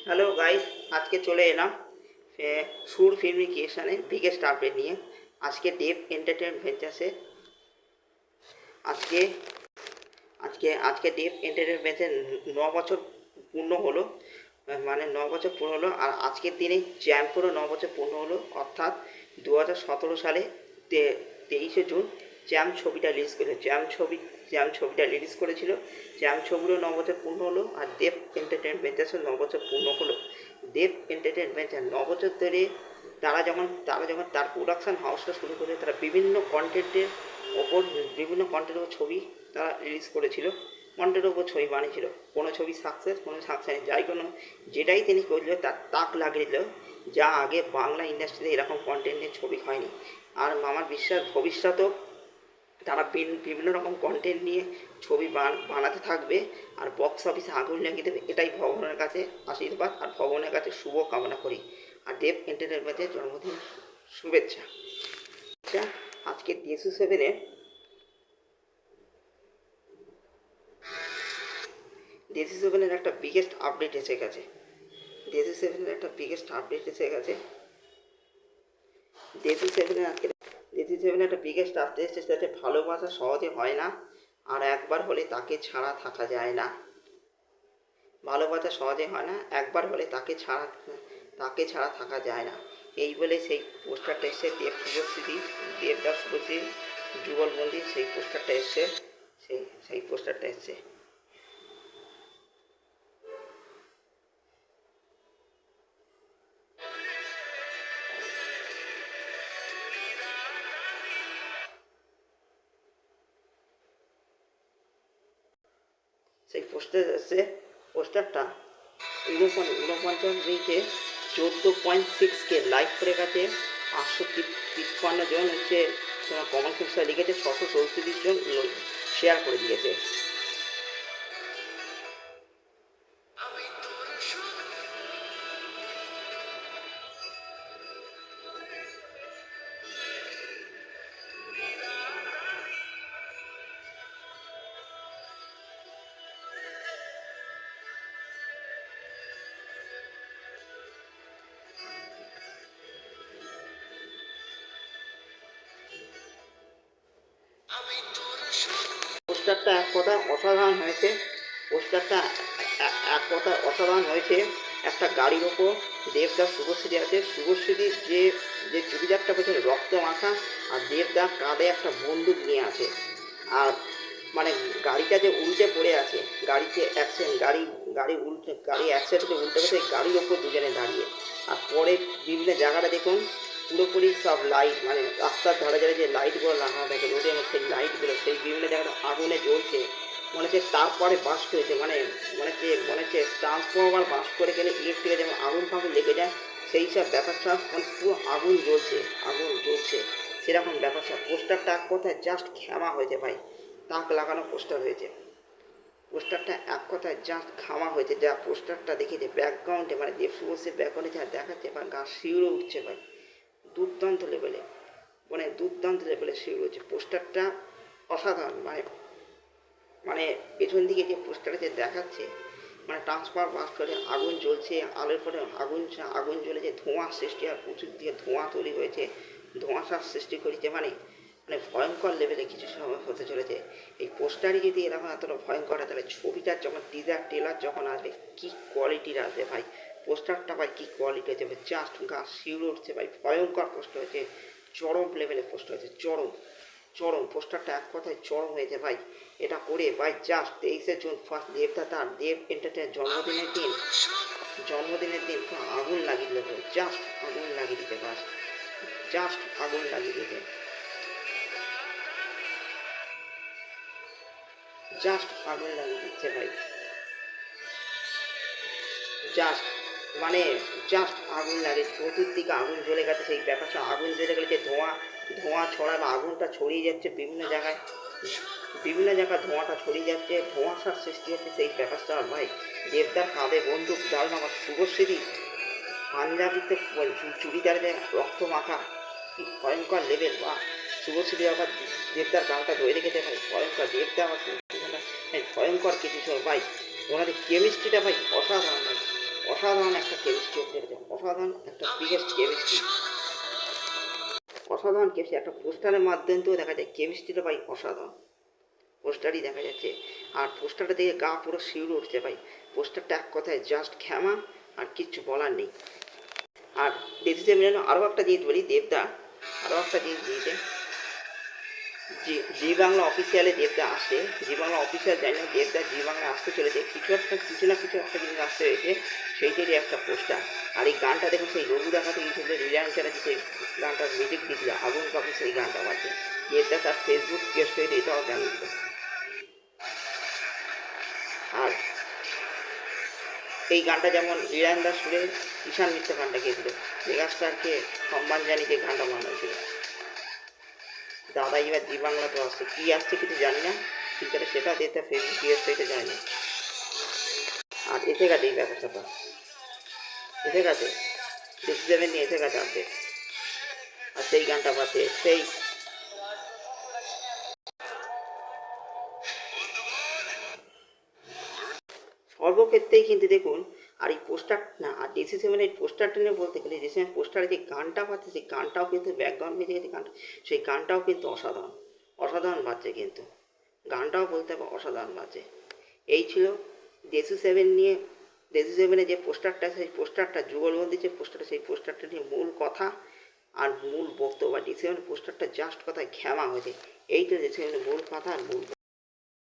Hello guys, আজকে চলে এলাম সুর ফিল্মি ক্রিয়েশনের বিগেস্ট আপডেট নিয়ে। আজকে দেব এন্টারটেনমেন্ট ভেঞ্চার্সে আজকে আজকে আজকে দেব এন্টারটেনমেন্টের 9 বছর পূর্ণ হলো। মানে 9 বছর পূর্ণ হলো, আর আজকের দিনে জ্যাম্পোরও 9 বছর পূর্ণ হলো। অর্থাৎ 2017 সালে 23শে জুন জ্যাম ছবিটা রিলিজ করেছিল। জ্যাম ছবিটা রিলিজ করেছিল। জ্যাম ছবিরও 9 বছর পূর্ণ হলো, আর দেব এন্টারটেনমেন্ট ভেঞ্চার্সও 9 বছর পূর্ণ হলো। দেব এন্টারটেনমেন্ট ভেঞ্চার 9 বছর ধরে তারা যখন তার প্রোডাকশান হাউসটা শুরু করে, তারা বিভিন্ন কন্টেন্টের ওপর ছবি তারা রিলিজ করেছিল, কন্টেন্টের ওপর ছবি বানিয়েছিল। কোনো ছবি সাকসেস, কোনো সাকসেস, যেটাই তিনি করছিল তার তাক লাগিয়ে দিল, যা আগে বাংলা ইন্ডাস্ট্রিতে এরকম কন্টেন্টের ছবি হয়নি। আর আমার বিশ্বাস ভবিষ্যতেও তারা বিভিন্ন রকম কন্টেন্ট নিয়ে ছবি বানাতে থাকবে, আর বক্স অফিসে আগুন লাগিয়ে দেবে। এটাই ভগবানের কাছে আশীর্বাদ, আর ভগবানের কাছে শুভ কামনা করি। আর দেব এন্টারটেনমেন্টের জন্মদিন শুভেচ্ছা। আজকে দেশি সেভেনের একটা বিগেস্ট আপডেট এসে গেছে। দেশি সেভেনের একটা বিগেস্ট আপডেট এসে গেছে দেশি সেভেনের একটা বিগেস্ট আপডেট এসে গেছে। ভালোবাসা সহজে হয় না, আর একবার হলে তাকে ছাড়া থাকা যায় না। ভালোবাসা সহজে হয় না, একবার হলে তাকে ছাড়া থাকা যায় না। এই বলে সেই পোস্টারটা এসছে, দেবদাস শুভশ্রী যুগলবন্দি, সেই পোস্টারটা এসছে। সেই পোস্টারটা এসছে। সেই পোস্টারটা 49 রিচে 14.6K লাইক করে গেছে। 853 জন হচ্ছে কমেন্ট সেকশনে লিখেছে, 634 জন শেয়ার করে দিয়েছে। পোস্টারটা এক কথায় অসাধারণ হয়েছে। পোস্টারটা এক কথায় অসাধারণ হয়েছে। একটা গাড়ির ওপর দেবদাস শুভশ্রী আছে। শুভশ্রীর যে চুড়িদারটা পেছনে রক্ত মাখা, আর দেবদাস কাঁধে একটা বন্দুক নিয়ে আছে। আর মানে গাড়িটা যে উল্টে পড়ে আছে, গাড়িতে অ্যাক্সিডেন্ট, গাড়ি অ্যাক্সিডেন্টে উল্টে গেছে, গাড়ির ওপর দুজনে দাঁড়িয়ে। আর পরে বিভিন্ন জায়গাটা দেখুন পুরোপুরি সব লাইট, মানে রাস্তার ধারে ধারে যে লাইটগুলো লাগানো থাকে রোডের মধ্যে, সেই লাইটগুলো সেই বিভিন্ন জায়গাটা আগুনে জ্বলছে। মনে হচ্ছে তারপরে বাস্ট হয়েছে, মনে হচ্ছে ট্রান্সফরমার বাস্ট করে গেলে ইলেকট্রিকে যেমন আগুন ফাগুন লেগে যায়, সেই সব ব্যাপারটা মানে পুরো আগুন জ্বলছে সেরকম ব্যাপারটা। পোস্টারটা এক কথায় জাস্ট ক্ষমা হয়েছে ভাই, তাক লাগানো পোস্টার হয়েছে। পোস্টারটা এক কথায় জাস্ট খাওয়া হয়েছে। যা পোস্টারটা দেখেছে ব্যাকগ্রাউন্ডে, মানে দেব শুভশ্রীর ব্যাকগ্রাউন্ডে যা দেখাচ্ছে, বা গা শিউরে উঠছে ভাই, দুর্দান্ত লেভেলে, দুর্দান্ত লেভেলে শিউরে উঠছে পোস্টারটা। অসাধারণ। মানে পেছন দিকে যে পোস্টারে যে দেখাচ্ছে, মানে ট্রান্সফার বাস করে আগুন জ্বলছে, আলোর পরে আগুন জ্বলে যে ধোঁয়া সৃষ্টি, আর প্রচুর দিকে ধোঁয়া তৈরি হয়েছে, ধোঁয়াশার সৃষ্টি করেছে। মানে ভয়ঙ্কর লেভেলে কিছু সময় হতে চলেছে। এই পোস্টারই যদি এরকম এতটা ভয়ঙ্কর হয়, তাহলে ছবিটার যখন টেলার যখন আসবে, কী কোয়ালিটির আসবে ভাই। পোস্টারটা ভাই কী কোয়ালিটি হয়েছে, জাস্ট গা শিউরে উঠছে ভাই। ভয়ঙ্কর পোস্টার হয়েছে, চরম লেভেলে পোস্টার হয়েছে, চরম পোস্টারটা এক কথায় চরম হয়েছে ভাই। এটা করে ভাই জাস্ট 23শে জুন ফার্স্ট দেবদা তার দেব এন্টারটেইনমেন্ট জন্মদিনের দিন আগুন লাগিয়ে দিতে, জাস্ট আগুন লাগিয়ে দিতে, বাস জাস্ট আগুন লাগিয়ে দিতে, জাস্ট আগুন লাগিয়ে দিচ্ছে ভাই। জাস্ট মানে জাস্ট আগুন লাগে, চতুর্দিকে আগুন জ্বলে গেছে। সেই ব্যাপারটা আগুন জ্বলে গেলে যে ধোঁয়া ছড়ানো, আগুনটা ছড়িয়ে যাচ্ছে বিভিন্ন জায়গায় ধোঁয়াটা ছড়িয়ে যাচ্ছে, ধোঁয়াশার সৃষ্টি হচ্ছে। সেই ব্যাপারটা ভাই, দেবদার কাঁধে বন্দুক, দারুণ। আমার শুভশ্রী পাঞ্জাবিতে চুড়িদারে রক্ত মাখা, কি ভয়ঙ্কর লেভেল। বা শুভশ্রী আবার দেবদার গানটা ধরে রেখেছে ভাই, ভয়ঙ্কর। দেবদা আবার ভয়ঙ্কর কিছু ভাই, ওনাদের কেমিস্ট্রিটা ভাই অসাধারণ ভাই, অসাধারণ একটা কেমিস্ট্রি হতে চলেছে, অসাধারণ একটা বিগেস্ট কেমিস্ট্রি, অসাধারণ কেমিস্ট্রি। একটা পোস্টারের মাধ্যমে তো দেখা যায় কেমিস্ট্রিটা ভাই অসাধারণ, পোস্টারই দেখা যাচ্ছে। আর পোস্টারটা দেখে গা পুরো শিউরে উঠছে ভাই। পোস্টারটা এক কথায় জাস্ট ঘ্যামা, আর কিচ্ছু বলার নেই। আর দেশে মিলানো আরও একটা জিনিস বলি, দেবদা আরও একটা জিনিস দিয়েছে। জি বাংলা অফিসিয়ালে দেবদা আসে, জি বাংলা অফিসিয়াল জানি না, দেবদা জি বাংলা আসতে চলেছে, কিছু না কিছু একটা জিনিস আসতে হয়েছে, সেইটারই একটা পোস্টার। আর এই গানটা দেখুন, সেই রঘু দেখাতে গিয়েছিল, রিলায়েন্স চ্যানেলে সেই গানটার মিউজিক দিয়েছিল, আগুন কাপড় সেই গানটা বাজছে। দেবদা তার ফেসবুক পোস্ট হয়ে এটাও জানিয়েছিল। আর এই গানটা যেমন রিলায়েন্স দাস সুরে ঈশান মিত্র গানটা গিয়েছিল, মেগাস্টারকে সম্মান জানিয়ে যে গানটা বানানো হয়েছিল। দাদা এবার জি বাংলা তো আসছে, কী আসছে কিছু জানি না, ঠিক আছে সেটা দেখতে ফেসবুক ইয়ে সেটা জানি না। আর এসে গেছে এই ব্যাপার স্যাপার, এসে গেছে ডিসি7 নিয়ে এসে গেছে আপডেট। আর সেই গানটা পাচ্ছে সেই সর্বক্ষেত্রেই কিন্তু দেখুন। আর এই পোস্টার না, আর ডিসি7 এই পোস্টারটা নিয়ে বলতে গেলে, ডিসি7 পোস্টারে যে গানটা পাচ্ছে, সেই গানটাও কিন্তু ব্যাকগ্রাউন্ড মিউজিক যে গানটা, সেই গানটাও কিন্তু অসাধারণ, অসাধারণ বাজছে কিন্তু, গানটাও বলতে হবে অসাধারণ বাজছে। এই ছিল ডিসি7 নিয়ে, ডিসি7 যে পোস্টারটা, সেই পোস্টারটা যুগলবন্দি যে পোস্টারটা, সেই পোস্টারটা নিয়ে মূল কথা আর মূল বক্তব্য। ডিসি7 পোস্টারটা জাস্ট কথা ঘ্যামা হয়েছে, এইটা ডিসি7 মূল কথা আর মূল